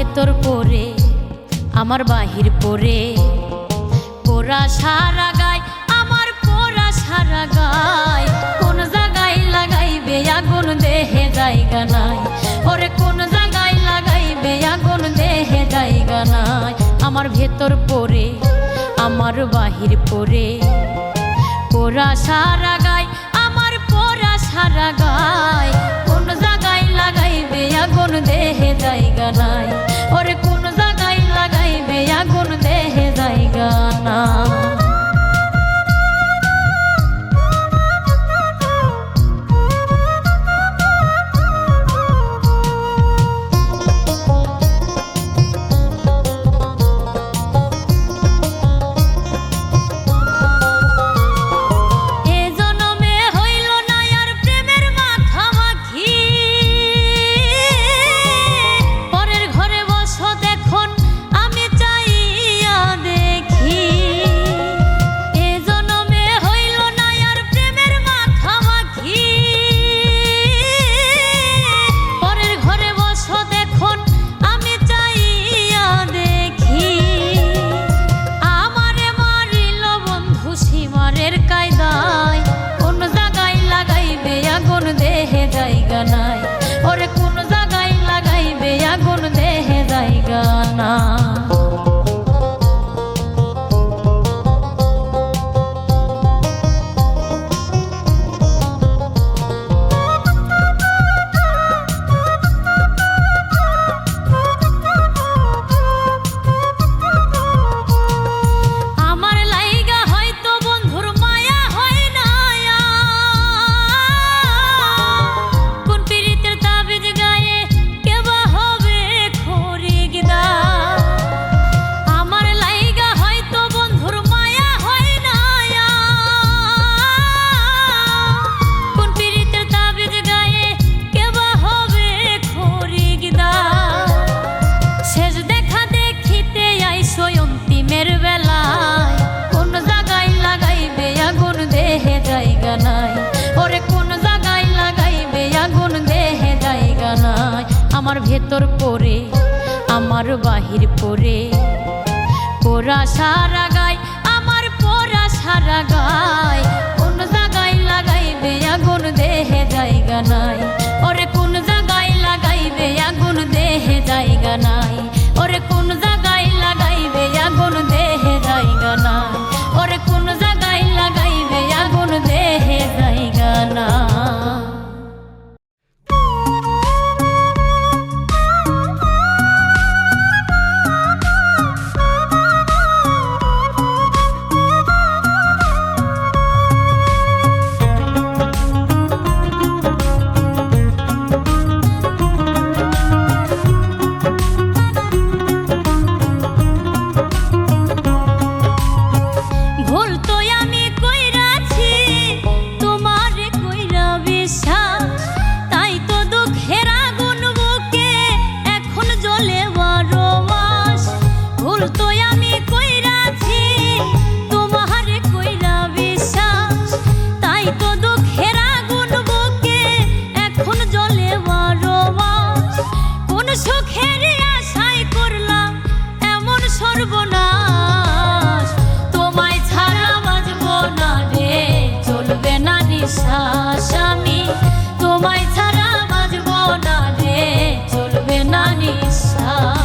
ভেতর পড়ে আমার বাহির পড়ে পোড়া সারা গায় আমার পোড়া সারা গায় কোন জায়গায় লাগাইবে আগুন দেহে জায়গা নাই ওরে কোন জায়গায় লাগাইবে আগুন দেহে জায়গা নাই আমার ভেতর পড়ে আমার বাহির পড়ে পোড়া সারা গায় আমার পোড়া সারা গায় কোন জায়গায় লাগাইবে আগুন দেহে জায়গা নাই ওরে কোন জায়গায় লাগাইবে আগুন দেহে জায়গা না নাই ওরে কোন জায়গায় লাগাইবে আগুন দেহে জায়গা না আমার ভেতর পড়ে আমার বাহির পড়ে পোড়া সারা গায় আমার পোড়া সারা গায় কোন জায়গায় লাগাইবে আগুন দেহে জায়গা নাই ওরে কোন জায়গায় লাগাইবে আগুন দেহে জায়গা নাই ওরে কোন জায়গায় লাগাইবে আগুন দেহে জায়গা নাই ওরে কোন জায়গায় লাগাইবে আগুন দেহে জায়গা না স্বামী তোমায় ছাড়া বাঁচব না রে চলবে না নিঃশ্বাস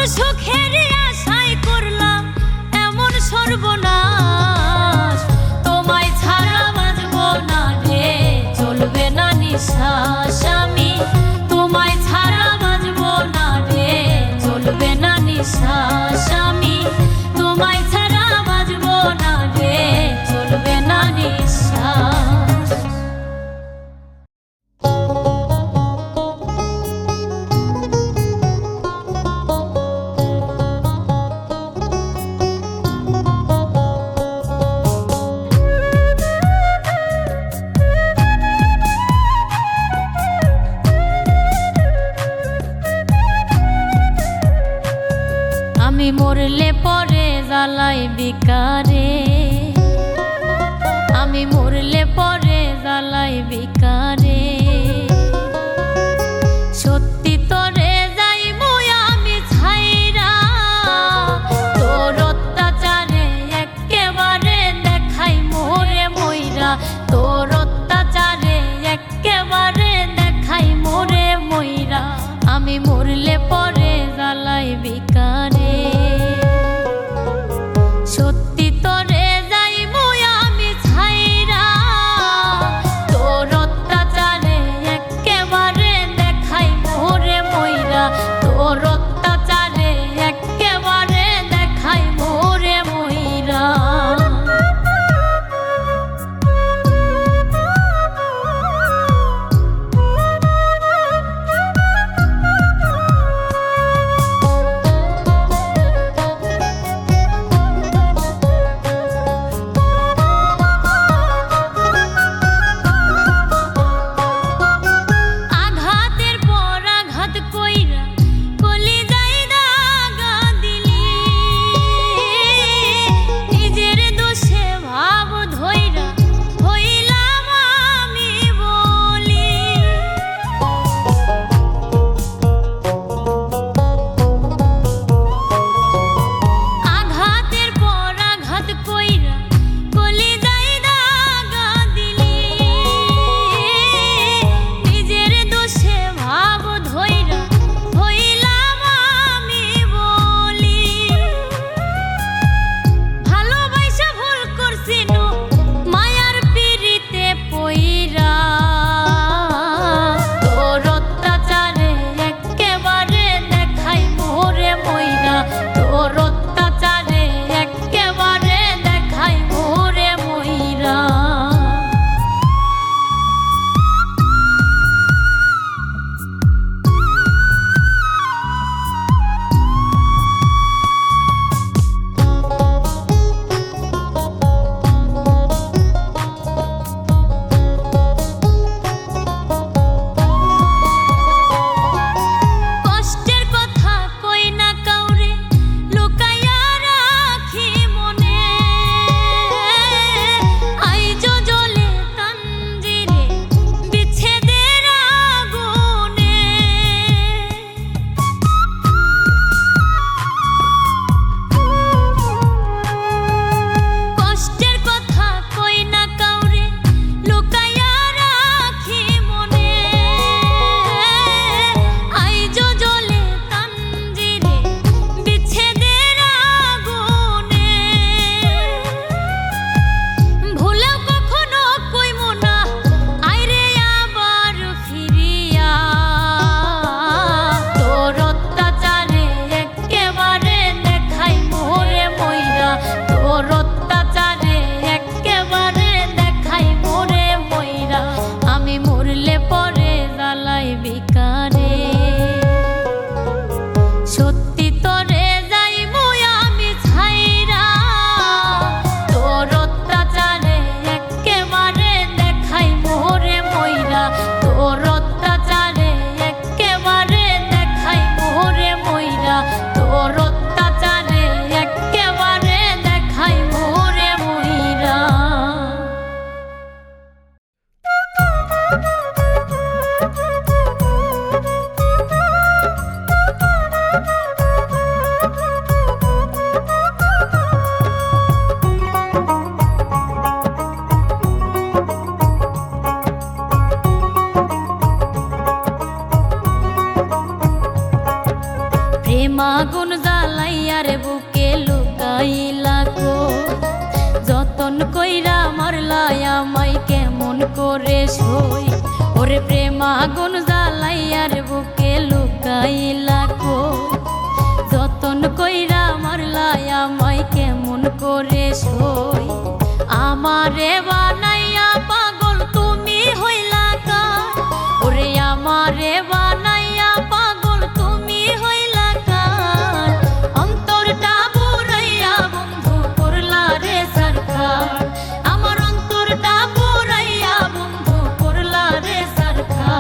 সুখের আশায় করলাম এমন সর্বনাশ, তোমায় ছাড়া বাঁচবো না রে, চলবে না নিঃশ্বাস আমি, তোমায় ছাড়া বাঁচবো না রে, চলবে না নিঃশ্বাস আমি, তোমায় ছাড়া বাঁচবো না রে, চলবে না নিঃশ্বাস। আমি মরলে পরে জ্বালাই বিকারে, আমি মরলে পরে জ্বালাই বিকারে, সত্যি তোরে যাইবো আমি ছাইরা, তোর অত্যাচারে একেবারে দেখাই মোরে মইরা, তোর অত্যাচারে একেবারে দেখাই মোরে মইরা, আমি মরলে পরে জ্বালাই বিকারে, সত্যি তোরে যাইবো আমি ছাইরা, তোর অত্যাচারে একেবারে দেখাই মোরে মইরা, তোর অত্যাচারে একেবারে দেখাই মোরে মইরা। প্রেমাগুন জ্বালাইয়ার বুকে লুকাইলা কো যতন কইরা মারলাই আমায় কেমন করে সই ওরে প্রেমাগুন জ্বালাইয়ার বুকে লুকাইলা কো যতন কইরা মারলাই আমায় কেমন করে সই আমারে বানাইয়া পাগল তুমি হইলা কার ওরে আমারে বানাইয়া পাগল তুমি হইলা কার অন্তরটা পুরাইয়া বন্ধু করলা রে সরকার আমার অন্তরটা পুরাইয়া বন্ধু করলা রে সরকার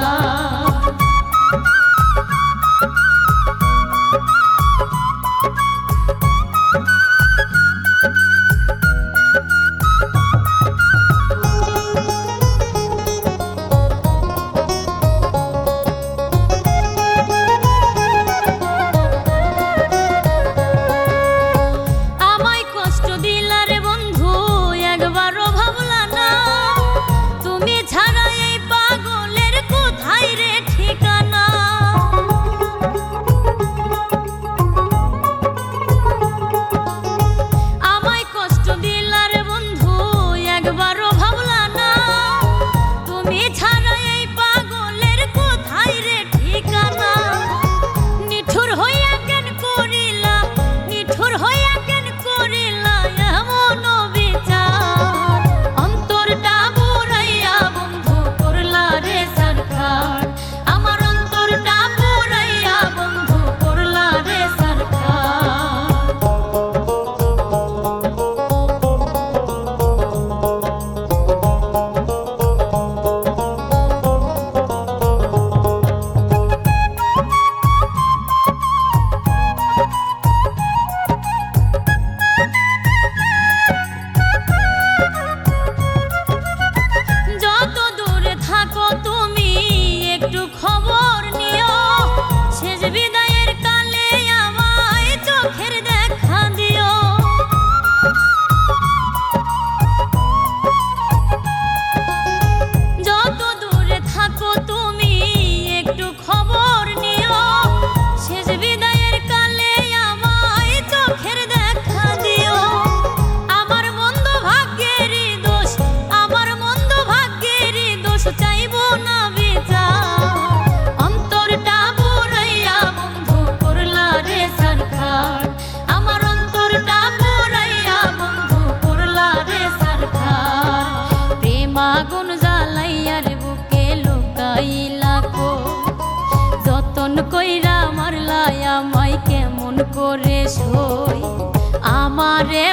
আগুন জ্বালাইয়ার বুকে লুকাইলা কো যতন কইরা মারলাই আমায় কেমন করে সই আমারে